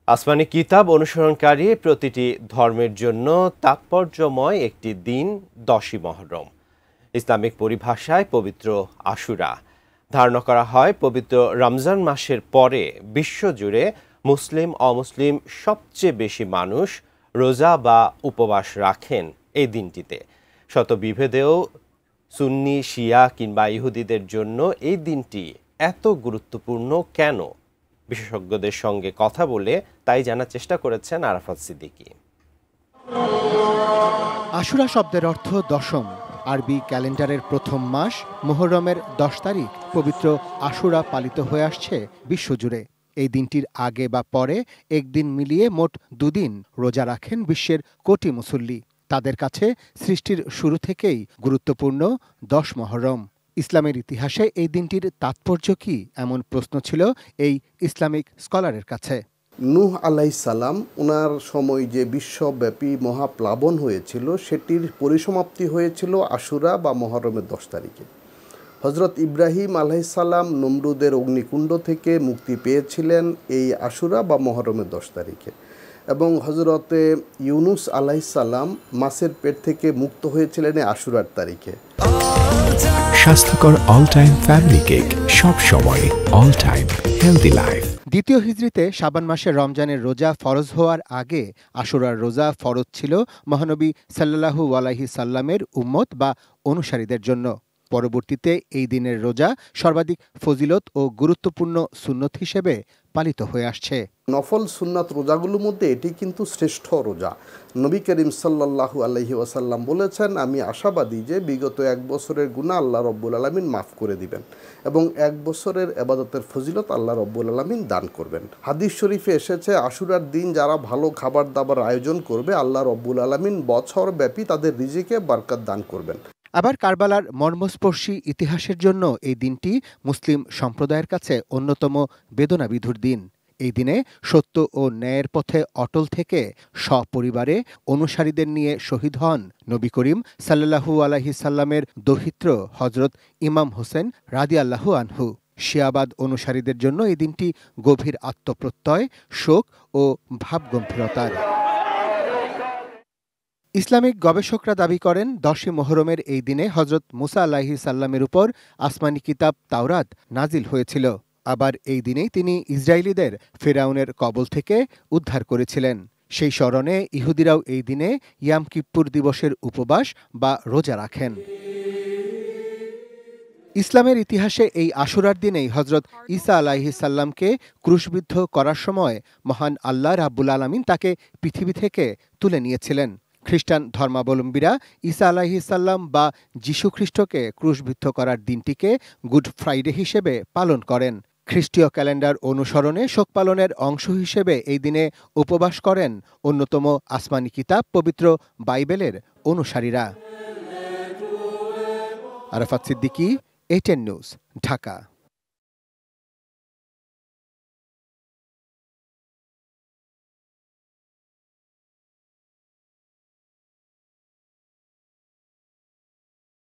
আসমানি কিতাব অনুসরণকারী প্রতিটি ধর্মের জন্য তাৎপর্যময় একটি দিন 10ই মুহররম। ইসলামিক পরিভাষায় পবিত্র আশুরা। ধারণা করা হয় পবিত্র রমজান মাসের পরে বিশ্বজুড়ে মুসলিম অমুসলিম সবচেয়ে বেশি মানুষ রোজা বা উপবাস রাখেন এই দিনটিতে। শত বিভেদেও সুন্নি শিয়া কিংবা ইহুদিদের জন্য এই দিনটি এত গুরুত্বপূর্ণ কেন, বিশেষজ্ঞদের সঙ্গে কথা বলে তাই জানার চেষ্টা করেছেন আরাফাত সিদ্দিকী। আশুরা শব্দের অর্থ দশম। আরবি ক্যালেন্ডারের প্রথম মাস মুহররমের 10 তারিখ পবিত্র আশুরা পালিত হয়ে আসছে বিশ্বজুড়ে। এই দিনটির আগে বা পরে একদিন মিলিয়ে মোট দুদিন রোজা রাখেন বিশ্বের কোটি মুসল্লি। তাদের কাছে সৃষ্টির শুরু থেকেই গুরুত্বপূর্ণ 10 মুহররম। ইসলামের ইতিহাসে এই দিনটির তাৎপর্য কি, এমন প্রশ্ন ছিল এই ইসলামিক স্কলারের কাছে। নূহ আলাইহিস সালাম ওনার সময় যে বিশ্বব্যাপী মহাপ্লাবন হয়েছিল সেটির পরিসমাপ্তি হয়েছিল আশুরা বা মুহররমের 10 তারিখে। হজরত ইব্রাহিম আলাইহিস সালাম নমরুদের অগ্নিকুণ্ড থেকে মুক্তি পেয়েছিলেন এই আশুরা বা মুহররমের 10 তারিখে, এবং হজরতে ইউনুস আলাইহিস সালাম মাছের পেট থেকে মুক্ত হয়েছিলেন এই আশুরার তারিখে। স্বাস্থ্যকর অল টাইম ফ্যামিলি কেক, সব সময় অল টাইম হেলদি লাইফ। দ্বিতীয় হিজরিতে শাবান মাসে রমজানের রোজা ফরজ হওয়ার আগে আশুরার রোজা ফরজ ছিল মহানবী সাল্লাল্লাহু আলাইহি সাল্লামের উম্মত বা অনুসারীদের জন্য। পরবর্তীতে এই দিনের রোজা সর্বাধিক ফজিলত ও গুরুত্বপূর্ণ সুন্নত হিসেবে পালিত হয়ে আসছে। নফল সুন্নাত রোজাগুলোর মধ্যে এটি কিন্তু শ্রেষ্ঠ রোজা। নবী করিম সাল্লাল্লাহু আলাইহি ওয়াসাল্লাম বলেছেন, আমি আশাবাদী যে বিগত 1 বছরের গুনাহ আল্লাহ রব্বুল আলামিন মাফ করে দিবেন এবং 1 বছরের ইবাদতের ফজিলত আল্লাহ রব্বুল আলামিন দান করবেন। হাদিস শরীফে এসেছে, আশুরার দিন যারা ভালো খাবার দাবার আয়োজন করবে আল্লাহ রব্বুল আলামিন বছর ব্যাপী তাদের রিজিকে বরকত দান করবেন। আবার কারবালার মর্মস্পর্শী ইতিহাসের জন্য এই দিনটি মুসলিম সম্প্রদায়ের কাছে অন্যতম বেদনাবিধুর দিন। এই দিনে সত্য ও ন্যায়ের পথে অটল থেকে সপরিবারে অনুসারীদের নিয়ে শহীদ হন নবী করিম সাল্লাল্লাহু আলাইহি সাল্লামের দৌহিত্র হজরত ইমাম হোসেন রাদিয়াল্লাহু আনহু। শিয়াবাদ অনুসারীদের জন্য এই দিনটি গভীর আত্মপ্রত্যয়, শোক ও ভাবগম্ভীরতার। ইসলামিক গবেষকরা দাবি করেন 10ই মুহররমের এই দিনে হজরত মুসা আলাইহিস সাল্লামের উপর আসমানি কিতাব তাওরাত নাজিল হয়েছিল। আবার এই দিনেই তিনি ইসরায়েলিদের ফেরাউনের কবল থেকে উদ্ধার করেছিলেন। সেই স্মরণে ইহুদিরাও এই দিনে ইয়াম কিপ্পুর দিবসের উপবাস বা রোজা রাখেন। ইসলামের ইতিহাসে এই আশুরার দিনেই হজরত ঈসা আলাইহিস সাল্লামকে ক্রুশবিদ্ধ করার সময় মহান আল্লাহ রাব্বুল আলামিন তাকে পৃথিবী থেকে তুলে নিয়েছিলেন। খ্রিস্টান ধর্মাবলম্বীরা ঈসা আলাইহিস সাল্লাম বা যীশু খ্রিস্টকে ক্রুশবিদ্ধ করার দিনটিকে গুড ফ্রাইডে হিসেবে পালন করেন। খ্রিস্টীয় ক্যালেন্ডার অনুসরণে শোক পালনের অংশ হিসেবে এই দিনে উপবাস করেন অন্যতম আসমানি কিতাব পবিত্র বাইবেলের অনুসারীরা। Arafat Siddiqui, ATN news, Dhaka.